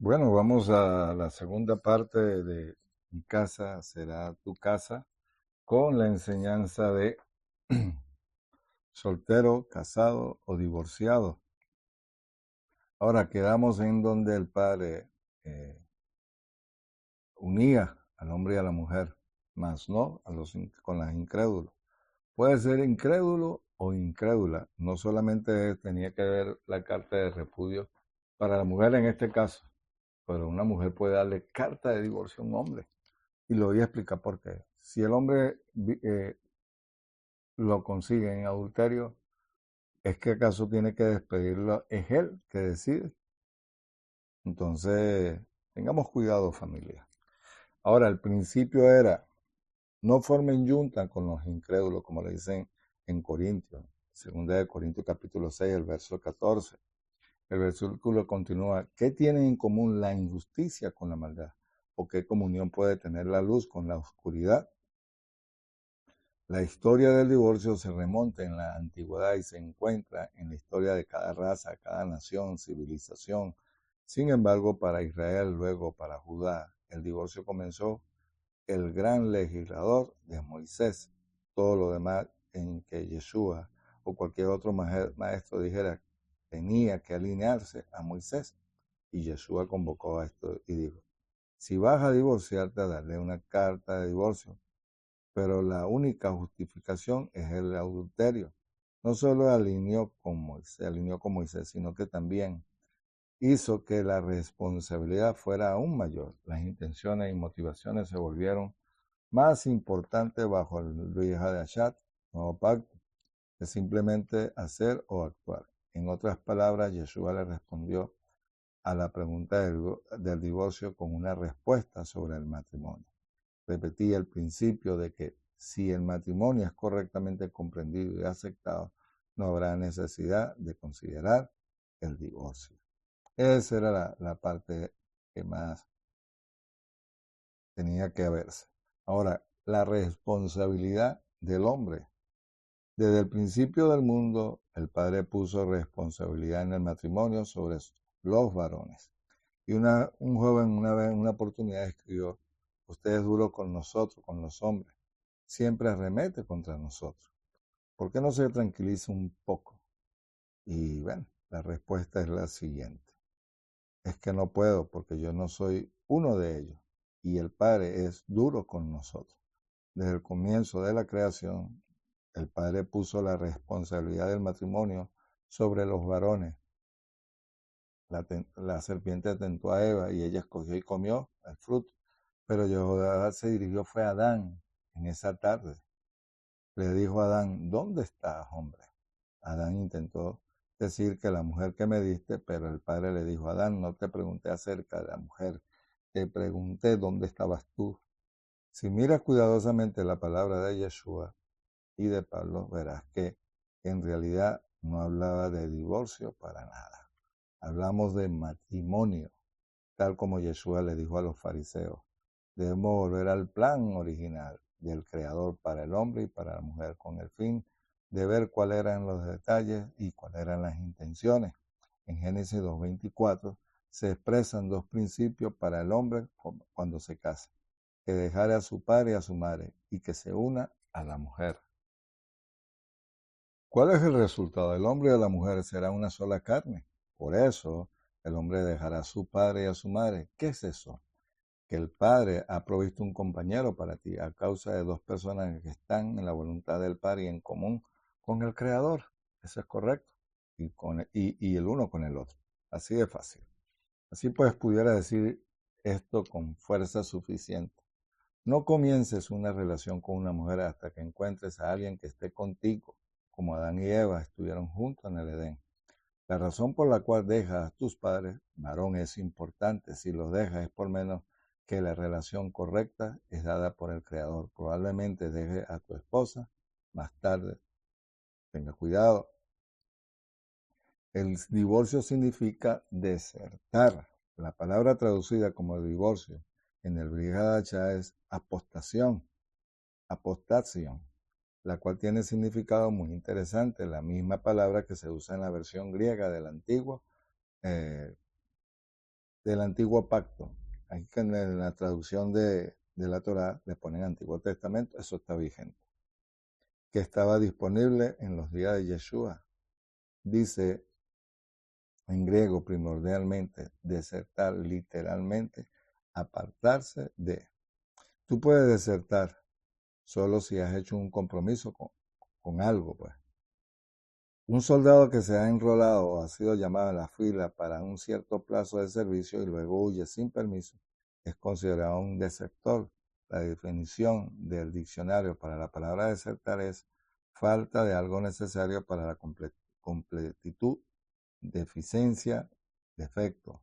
Bueno, vamos a la segunda parte de Mi casa será tu casa con la enseñanza de soltero, casado o divorciado. Ahora quedamos en donde el padre eh, unía al hombre y a la mujer, mas no con las incrédulos. Puede ser incrédulo o incrédula, no solamente tenía que ver la carta de repudio para la mujer en este caso, pero una mujer puede darle carta de divorcio a un hombre. Y lo voy a explicar por qué. Si el hombre lo consigue en adulterio, ¿es que acaso tiene que despedirlo? Es él que decide. Entonces, tengamos cuidado, familia. Ahora, el principio era, no formen yunta con los incrédulos, como le dicen en Corintios, segunda de Corintios capítulo 6, el verso 14. El versículo continúa, ¿qué tienen en común la injusticia con la maldad? ¿O qué comunión puede tener la luz con la oscuridad? La historia del divorcio se remonta en la antigüedad y se encuentra en la historia de cada raza, cada nación, civilización. Sin embargo, para Israel, luego para Judá, el divorcio comenzó el gran legislador de Moisés. Todo lo demás en que Yeshua o cualquier otro maestro dijera tenía que alinearse a Moisés. Y Yeshua convocó a esto y dijo, si vas a divorciarte, dale una carta de divorcio, pero la única justificación es el adulterio. No solo alineó con Moisés, sino que también hizo que la responsabilidad fuera aún mayor. Las intenciones y motivaciones se volvieron más importantes bajo el Brit Hadashat, nuevo pacto, que simplemente hacer o actuar. En otras palabras, Yeshua le respondió a la pregunta del divorcio con una respuesta sobre el matrimonio. Repetía el principio de que si el matrimonio es correctamente comprendido y aceptado, no habrá necesidad de considerar el divorcio. Esa era la parte que más tenía que verse. Ahora, la responsabilidad del hombre. Desde el principio del mundo, el Padre puso responsabilidad en el matrimonio sobre los varones. Y un joven una vez en una oportunidad escribió, usted es duro con nosotros, con los hombres, siempre arremete contra nosotros. ¿Por qué no se tranquiliza un poco? Y bueno, la respuesta es la siguiente. Es que no puedo porque yo no soy uno de ellos. Y el Padre es duro con nosotros. Desde el comienzo de la creación, el Padre puso la responsabilidad del matrimonio sobre los varones. La serpiente tentó a Eva y ella escogió y comió el fruto. Pero Jehová se dirigió fue a Adán en esa tarde. Le dijo a Adán, ¿dónde estás, hombre? Adán intentó decir que la mujer que me diste, pero el padre le dijo, Adán, no te pregunté acerca de la mujer, te pregunté dónde estabas tú. Si miras cuidadosamente la palabra de Yeshua y de Pablo, verás que en realidad no hablaba de divorcio para nada. Hablamos de matrimonio, tal como Yeshua le dijo a los fariseos. Debemos volver al plan original del Creador para el hombre y para la mujer, con el fin de ver cuáles eran los detalles y cuáles eran las intenciones. En Génesis 2:24 se expresan dos principios para el hombre cuando se casa, que dejare a su padre y a su madre y que se una a la mujer. ¿Cuál es el resultado? El hombre y la mujer serán una sola carne. Por eso el hombre dejará a su padre y a su madre. ¿Qué es eso? Que el Padre ha provisto un compañero para ti a causa de dos personas que están en la voluntad del Padre y en común con el Creador. Eso es correcto. Y el uno con el otro. Así de fácil. Así pues pudiera decir esto con fuerza suficiente. No comiences una relación con una mujer hasta que encuentres a alguien que esté contigo, como Adán y Eva estuvieron juntos en el Edén. La razón por la cual dejas a tus padres, varón, es importante. Si los dejas es por menos que la relación correcta es dada por el Creador. Probablemente deje a tu esposa más tarde. Tenga cuidado. El divorcio significa desertar. La palabra traducida como divorcio en el Brit Hadashah es apostación, la cual tiene significado muy interesante, la misma palabra que se usa en la versión griega del antiguo del antiguo pacto. Aquí en la traducción de la Torá le ponen Antiguo Testamento, eso está vigente. Que estaba disponible en los días de Yeshua. Dice en griego primordialmente, desertar literalmente, apartarse de. Tú puedes desertar solo si has hecho un compromiso con algo, pues. Un soldado que se ha enrolado o ha sido llamado a la fila para un cierto plazo de servicio y luego huye sin permiso, es considerado un desertor. La definición del diccionario para la palabra desertar es falta de algo necesario para la completitud, deficiencia, defecto,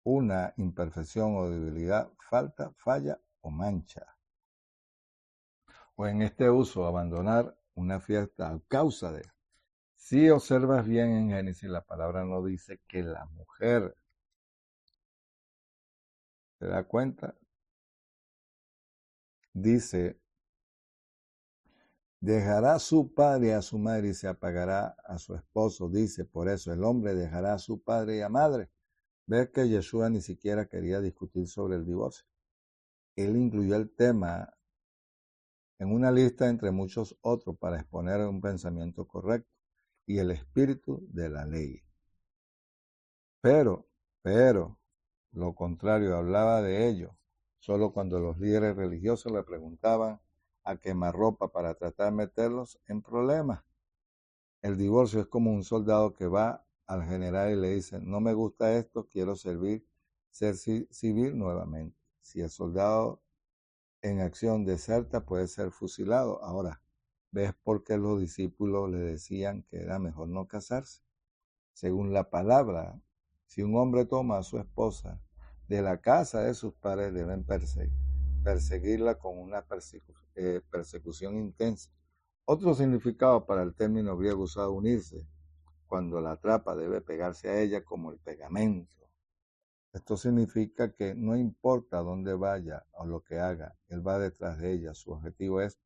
una imperfección o debilidad, falta, falla o mancha. O en este uso, abandonar una fiesta a causa de. Si observas bien en Génesis, la palabra no dice que la mujer, ¿te das cuenta? Dice, dejará a su padre y a su madre y se apagará a su esposo. Dice, por eso el hombre dejará a su padre y a madre. Ves que Yeshua ni siquiera quería discutir sobre el divorcio. Él incluyó el tema en una lista entre muchos otros para exponer un pensamiento correcto y el espíritu de la ley. Pero, lo contrario, hablaba de ello solo cuando los líderes religiosos le preguntaban a quemarropa para tratar de meterlos en problemas. El divorcio es como un soldado que va al general y le dice, no me gusta esto, quiero ser civil nuevamente. Si el soldado en acción deserta, puede ser fusilado. Ahora, ¿ves por qué los discípulos le decían que era mejor no casarse? Según la palabra, si un hombre toma a su esposa de la casa de sus padres, deben perseguirla con una persecución intensa. Otro significado para el término griego usado unirse, cuando la atrapa debe pegarse a ella como el pegamento. Esto significa que no importa dónde vaya o lo que haga, él va detrás de ella. Su objetivo es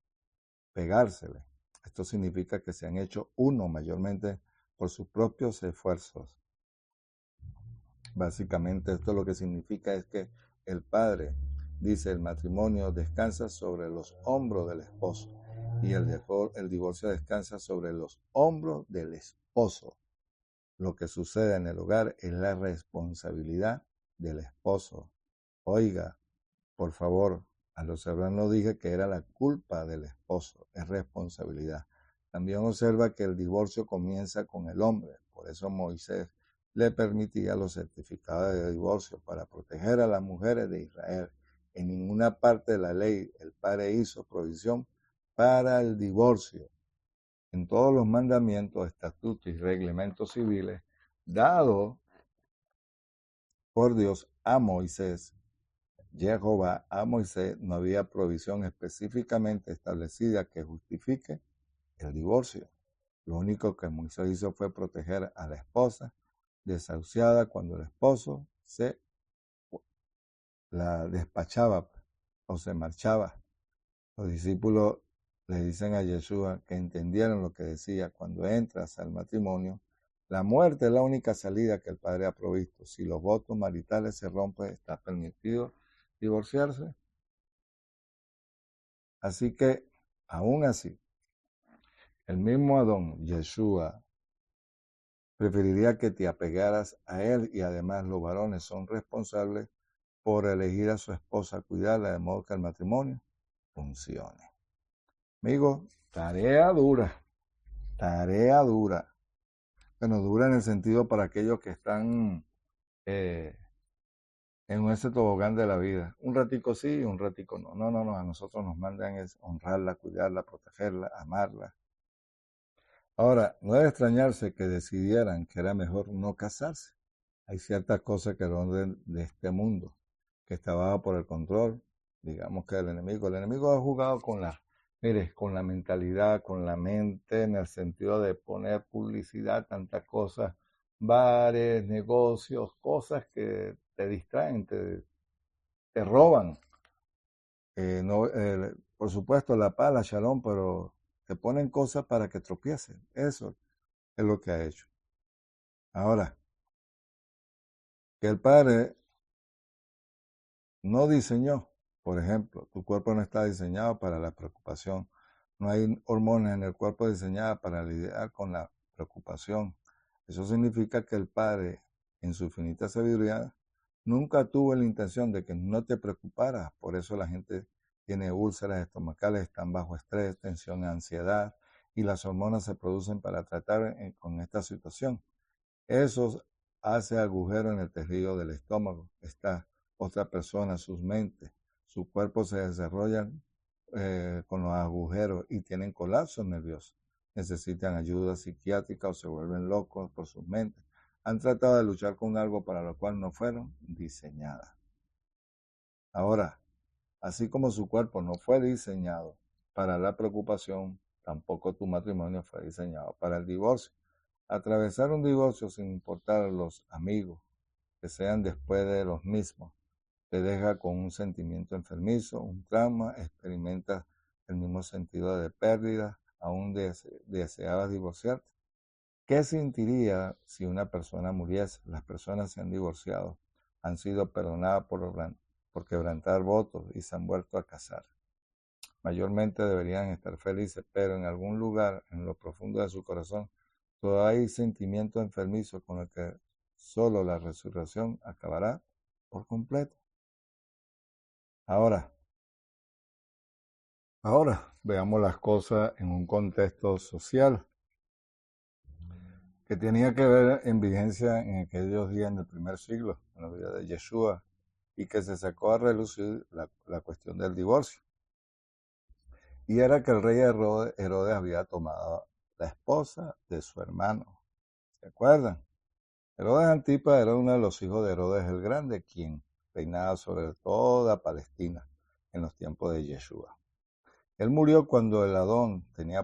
pegársele. Esto significa que se han hecho uno mayormente por sus propios esfuerzos. Básicamente esto lo que significa es que el padre dice el matrimonio descansa sobre los hombros del esposo y el divorcio descansa sobre los hombros del esposo. Lo que sucede en el hogar es la responsabilidad del esposo. Oiga, por favor, al observar no dije que era la culpa del esposo, es responsabilidad. También observa que el divorcio comienza con el hombre, por eso Moisés le permitía los certificados de divorcio para proteger a las mujeres de Israel. En ninguna parte de la ley el padre hizo provisión para el divorcio. En todos los mandamientos, estatutos y reglamentos civiles dados por Dios a Moisés, Jehová a Moisés, no había provisión específicamente establecida que justifique el divorcio. Lo único que Moisés hizo fue proteger a la esposa desahuciada cuando el esposo se la despachaba o se marchaba. Los discípulos le dicen a Yeshua que entendieron lo que decía: cuando entras al matrimonio, la muerte es la única salida que el Padre ha provisto. Si los votos maritales se rompen, está permitido divorciarse. Así que, aún así, el mismo Adón, Yeshua, preferiría que te apegaras a él, y además los varones son responsables por elegir a su esposa, cuidarla, de modo que el matrimonio funcione. Amigo, tarea dura, tarea dura. Bueno, dura en el sentido para aquellos que están en ese tobogán de la vida. Un ratico sí, un ratico no. No, a nosotros nos mandan es honrarla, cuidarla, protegerla, amarla. Ahora, no debe extrañarse que decidieran que era mejor no casarse. Hay ciertas cosas que son de este mundo, que está bajo por el control, digamos, que el enemigo. El enemigo ha jugado con la mentalidad, con la mente, en el sentido de poner publicidad, tantas cosas, bares, negocios, cosas que te distraen, te roban. No, por supuesto, la paz, la shalom, pero te ponen cosas para que tropiecen. Eso es lo que ha hecho. Ahora, que el padre no diseñó. Por ejemplo, tu cuerpo no está diseñado para la preocupación. No hay hormonas en el cuerpo diseñadas para lidiar con la preocupación. Eso significa que el Padre, en su infinita sabiduría, nunca tuvo la intención de que no te preocuparas. Por eso la gente tiene úlceras estomacales, están bajo estrés, tensión, ansiedad, y las hormonas se producen para tratar con esta situación. Eso hace agujero en el tejido del estómago. Está otra persona, sus mentes, su cuerpo se desarrollan con los agujeros y tienen colapso nervioso. Necesitan ayuda psiquiátrica o se vuelven locos por sus mentes. Han tratado de luchar con algo para lo cual no fueron diseñadas. Ahora, así como su cuerpo no fue diseñado para la preocupación, tampoco tu matrimonio fue diseñado para el divorcio. Atravesar un divorcio sin importar los amigos que sean después de los mismos, te deja con un sentimiento enfermizo, un trauma, experimentas el mismo sentido de pérdida, aún deseabas divorciarte. ¿Qué sentiría si una persona muriese? Las personas se han divorciado, han sido perdonadas por quebrantar votos y se han vuelto a casar. Mayormente deberían estar felices, pero en algún lugar, en lo profundo de su corazón, todavía hay sentimiento enfermizo con el que solo la resurrección acabará por completo. Ahora veamos las cosas en un contexto social que tenía que ver en vigencia en aquellos días en el primer siglo, en la vida de Yeshua, y que se sacó a relucir la cuestión del divorcio. Y era que el rey Herodes había tomado la esposa de su hermano. ¿Se acuerdan? Herodes Antipas era uno de los hijos de Herodes el Grande, quien reinaba sobre toda Palestina en los tiempos de Yeshua. Él murió cuando el Adón tenía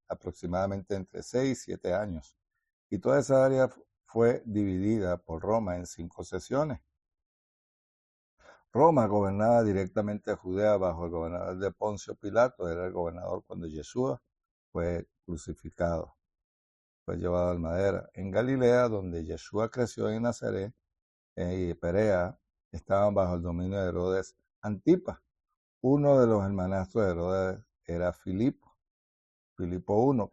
aproximadamente entre 6 y 7 años, y toda esa área fue dividida por Roma en 5 secciones. Roma gobernaba directamente a Judea bajo el gobernador de Poncio Pilato, era el gobernador cuando Yeshua fue crucificado, fue llevado al madera. En Galilea, donde Yeshua creció en Nazaret y Perea, estaban bajo el dominio de Herodes Antipas. Uno de los hermanastros de Herodes era Filipo I,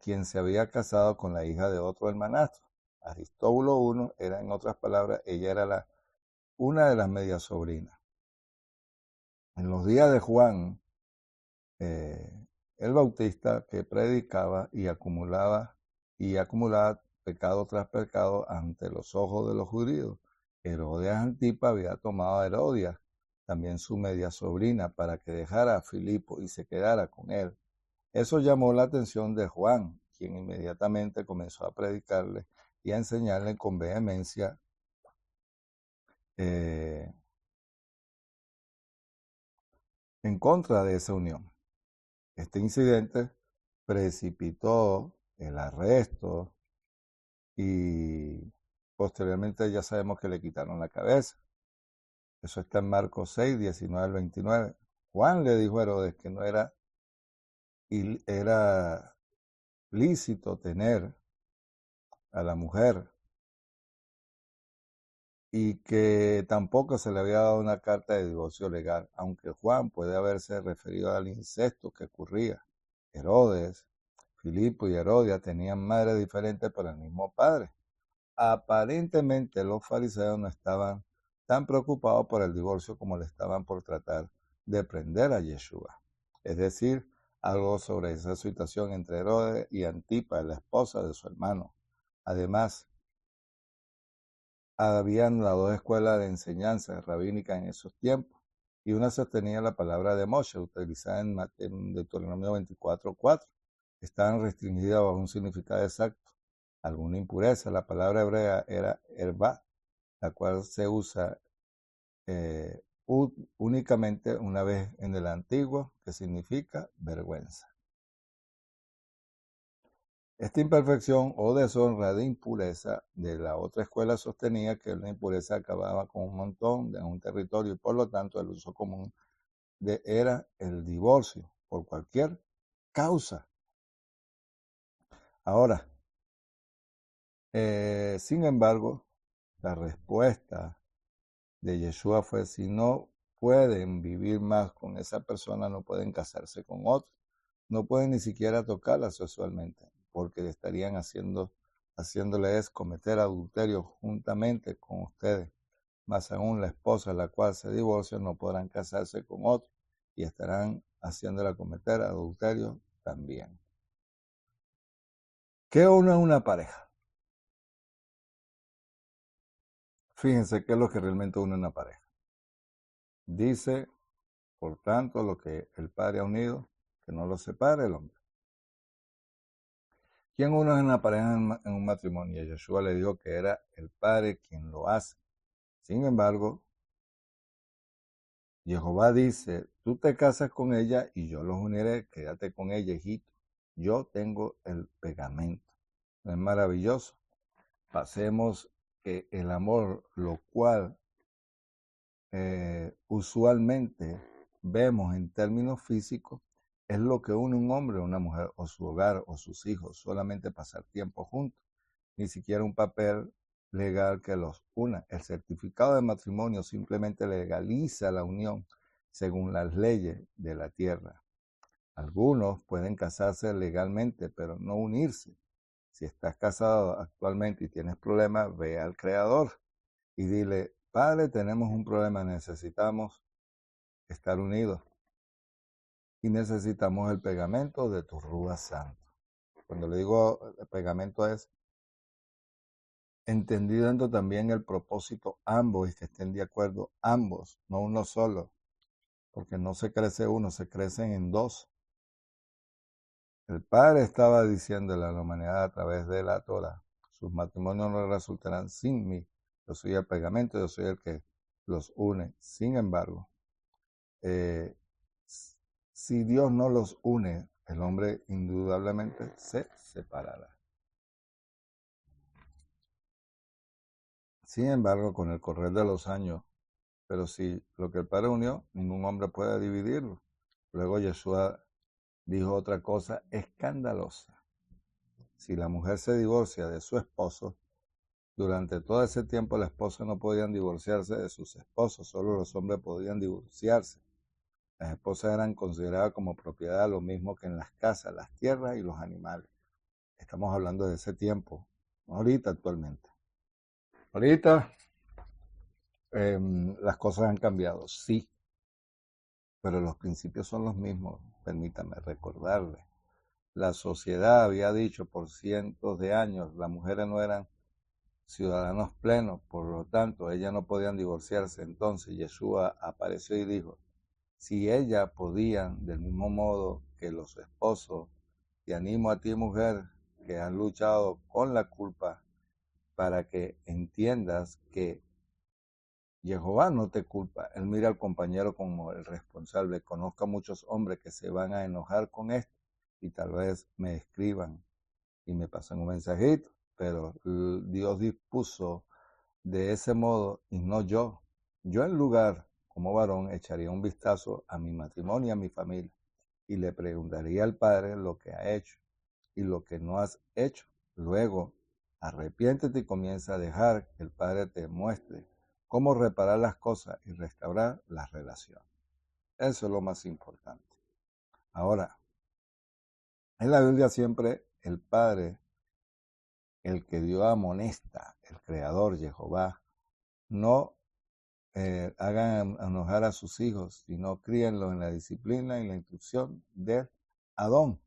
quien se había casado con la hija de otro hermanastro. Aristóbulo I era, en otras palabras, ella era una de las medias sobrinas. En los días de Juan, el Bautista, que predicaba y acumulaba pecado tras pecado ante los ojos de los judíos, Herodes Antipas había tomado a Herodias, también su media sobrina, para que dejara a Filipo y se quedara con él. Eso llamó la atención de Juan, quien inmediatamente comenzó a predicarle y a enseñarle con vehemencia en contra de esa unión. Este incidente precipitó el arresto y posteriormente ya sabemos que le quitaron la cabeza. Eso está en Marcos 6, 19 al 29. Juan le dijo a Herodes que no era lícito tener a la mujer y que tampoco se le había dado una carta de divorcio legal, aunque Juan puede haberse referido al incesto que ocurría. Herodes, Filipo y Herodia tenían madres diferentes pero el mismo padre. Aparentemente los fariseos no estaban tan preocupados por el divorcio como le estaban por tratar de prender a Yeshua. Es decir, algo sobre esa situación entre Herodes y Antipas, la esposa de su hermano. Además, habían las dos escuelas de enseñanza rabínica en esos tiempos, y una sostenía la palabra de Moshe, utilizada en Deuteronomio 24:4. Estaban restringidas bajo un significado exacto. Alguna impureza. La palabra hebrea era herba, la cual se usa únicamente una vez en el antiguo, que significa vergüenza. Esta imperfección o deshonra de impureza de la otra escuela sostenía que la impureza acababa con un montón de un territorio y por lo tanto el uso común era el divorcio por cualquier causa. Ahora, sin embargo, la respuesta de Yeshua fue: si no pueden vivir más con esa persona, no pueden casarse con otro, no pueden ni siquiera tocarla sexualmente, porque estarían haciéndoles cometer adulterio juntamente con ustedes. Más aún, la esposa, la cual se divorcia, no podrán casarse con otro y estarán haciéndola cometer adulterio también. ¿Qué une a una pareja? Fíjense qué es lo que realmente une a una pareja. Dice, por tanto, lo que el Padre ha unido, que no lo separe el hombre. ¿Quién une a una pareja en un matrimonio? Yeshua le dijo que era el Padre quien lo hace. Sin embargo, Jehová dice: tú te casas con ella y yo los uniré, quédate con ella, hijito. Yo tengo el pegamento. ¿No es maravilloso? Pasemos que el amor, lo cual usualmente vemos en términos físicos, es lo que une un hombre a una mujer, o su hogar, o sus hijos, solamente pasar tiempo juntos, ni siquiera un papel legal que los una. El certificado de matrimonio simplemente legaliza la unión según las leyes de la tierra. Algunos pueden casarse legalmente, pero no unirse. Si estás casado actualmente y tienes problemas, ve al Creador y dile: Padre, tenemos un problema, necesitamos estar unidos y necesitamos el pegamento de tu Rúa Santo. Cuando le digo pegamento es entendiendo también el propósito ambos y que estén de acuerdo ambos, no uno solo, porque no se crece uno, se crecen en dos. El Padre estaba diciéndole a la humanidad a través de la Torah: sus matrimonios no resultarán sin mí. Yo soy el pegamento, yo soy el que los une. Sin embargo, si Dios no los une, el hombre indudablemente se separará. Sin embargo, con el correr de los años, pero si lo que el Padre unió, ningún hombre puede dividirlo. Luego Yeshua dijo otra cosa escandalosa: si la mujer se divorcia de su esposo, durante todo ese tiempo la esposa no podían divorciarse de sus esposos, solo los hombres podían divorciarse. Las esposas eran consideradas como propiedad, lo mismo que en las casas, las tierras y los animales. Estamos hablando de ese tiempo, no ahorita actualmente. Ahorita las cosas han cambiado, sí, pero los principios son los mismos. Permítame recordarle. La sociedad había dicho por cientos de años: las mujeres no eran ciudadanos plenos, por lo tanto, ellas no podían divorciarse. Entonces Yeshua apareció y dijo: si ellas podían, del mismo modo que los esposos, te animo a ti, mujer, que has luchado con la culpa, para que entiendas que Jehová no te culpa. Él mira al compañero como el responsable. Conozco a muchos hombres que se van a enojar con esto y tal vez me escriban y me pasan un mensajito, pero Dios dispuso de ese modo y no yo. Yo, en lugar, como varón, echaría un vistazo a mi matrimonio y a mi familia y le preguntaría al Padre lo que ha hecho y lo que no has hecho. Luego, arrepiéntete y comienza a dejar que el Padre te muestre cómo reparar las cosas y restaurar la relación. Eso es lo más importante. Ahora, en la Biblia siempre el Padre, el que Dios amonesta, el Creador, Jehová, no hagan enojar a sus hijos, sino críenlos en la disciplina y la instrucción de Adón.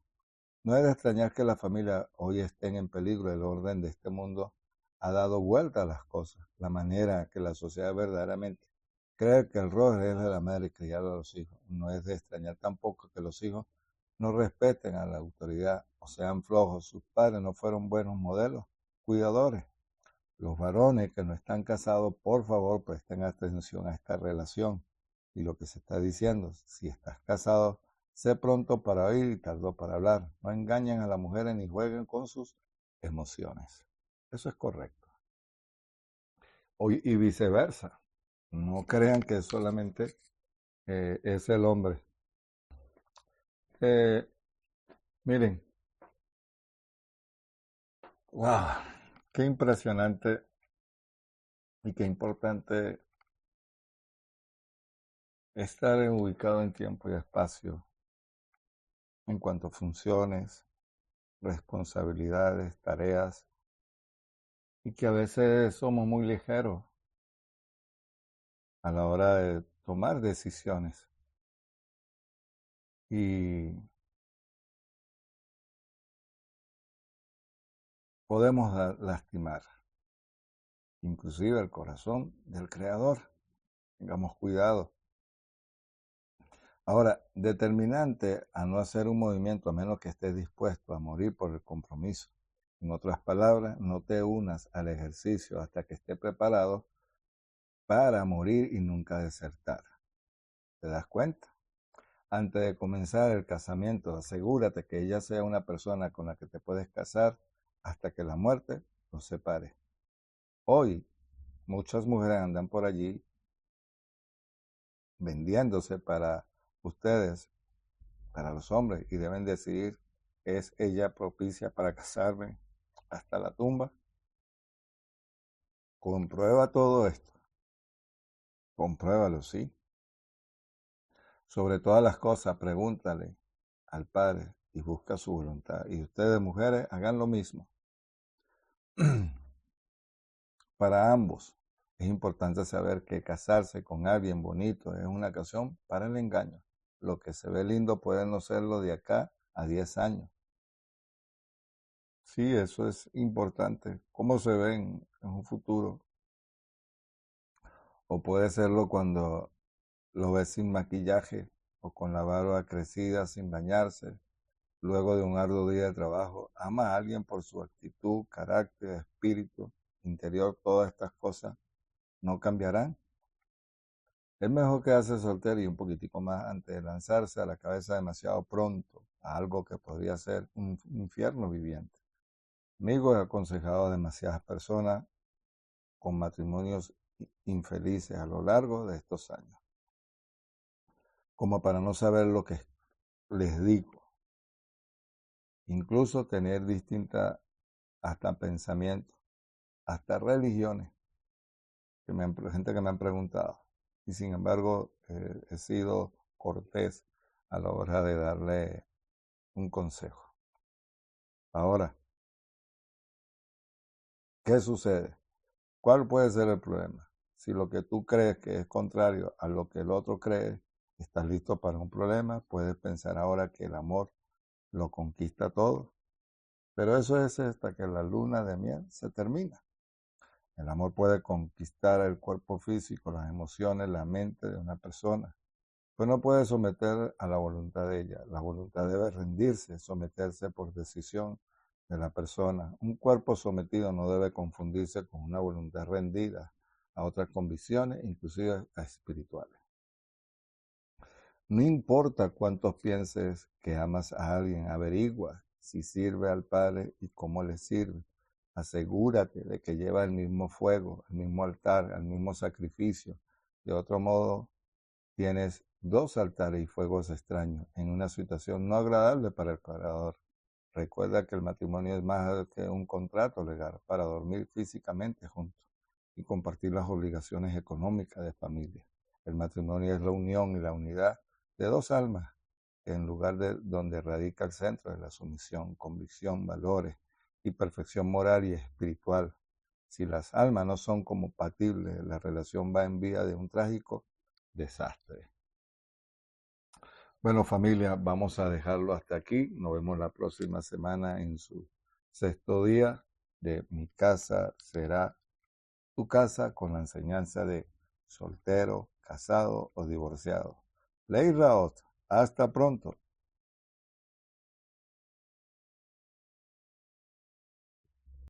No es de extrañar que la familia hoy estén en peligro. El orden de este mundo ha dado vuelta a las cosas. La manera que la sociedad verdaderamente cree que el rol es de la madre criar a los hijos. No es de extrañar tampoco que los hijos no respeten a la autoridad o sean flojos. Sus padres no fueron buenos modelos, cuidadores. Los varones que no están casados, por favor, presten atención a esta relación y lo que se está diciendo. Si estás casado, sé pronto para oír y tardo para hablar. No engañen a las mujeres ni jueguen con sus emociones. Eso es correcto. Y viceversa. No crean que solamente es el hombre. Miren, wow, qué impresionante Y qué importante estar ubicado en tiempo y espacio en cuanto a funciones, responsabilidades, tareas, y que a veces somos muy ligeros a la hora de tomar decisiones y podemos lastimar inclusive el corazón del Creador. Tengamos cuidado. Ahora, determinante a no hacer un movimiento a menos que estés dispuesto a morir por el compromiso. En otras palabras, no te unas al ejercicio hasta que esté preparado para morir y nunca desertar. ¿Te das cuenta? Antes de comenzar el casamiento, asegúrate que ella sea una persona con la que te puedes casar hasta que la muerte los separe. Hoy, muchas mujeres andan por allí vendiéndose para ustedes, para los hombres, y deben decidir, ¿es ella propicia para casarme hasta la tumba? Comprueba todo esto. Compruébalo, sí. Sobre todas las cosas, pregúntale al Padre y busca su voluntad. Y ustedes, mujeres, hagan lo mismo. Para ambos es importante saber que casarse con alguien bonito es una ocasión para el engaño. Lo que se ve lindo puede no serlo de acá a 10 años. Sí, eso es importante. ¿Cómo se ven en un futuro? O puede serlo cuando lo ves sin maquillaje o con la barba crecida, sin bañarse, luego de un arduo día de trabajo. Ama a alguien por su actitud, carácter, espíritu, interior, todas estas cosas no cambiarán. Es mejor quedarse soltero y un poquitico más antes de lanzarse a la cabeza demasiado pronto a algo que podría ser un infierno viviente. Amigo, he aconsejado a demasiadas personas con matrimonios infelices a lo largo de estos años, como para no saber lo que les digo. Incluso tener distintas, hasta pensamientos, hasta religiones, gente que me han preguntado. Y sin embargo, he sido cortés a la hora de darle un consejo. Ahora, ¿qué sucede? ¿Cuál puede ser el problema? Si lo que tú crees que es contrario a lo que el otro cree, estás listo para un problema, puedes pensar ahora que el amor lo conquista todo. Pero eso es hasta que la luna de miel se termina. El amor puede conquistar el cuerpo físico, las emociones, la mente de una persona, pero no puede someter a la voluntad de ella. La voluntad debe rendirse, someterse por decisión de la persona. Un cuerpo sometido no debe confundirse con una voluntad rendida a otras convicciones, inclusive a espirituales. No importa cuántos pienses que amas a alguien, averigua si sirve al Padre y cómo le sirve. Asegúrate de que lleva el mismo fuego, el mismo altar, el mismo sacrificio. De otro modo, tienes dos altares y fuegos extraños en una situación no agradable para el Creador. Recuerda que el matrimonio es más que un contrato legal para dormir físicamente juntos y compartir las obligaciones económicas de familia. El matrimonio es la unión y la unidad de dos almas, en lugar de donde radica el centro de la sumisión, convicción, valores y perfección moral y espiritual. Si las almas no son compatibles, la relación va en vía de un trágico desastre. Bueno, familia, vamos a dejarlo hasta aquí. Nos vemos la próxima semana en su sexto día de Mi casa será tu casa, con la enseñanza de soltero, casado o divorciado. Ley Raot, hasta pronto.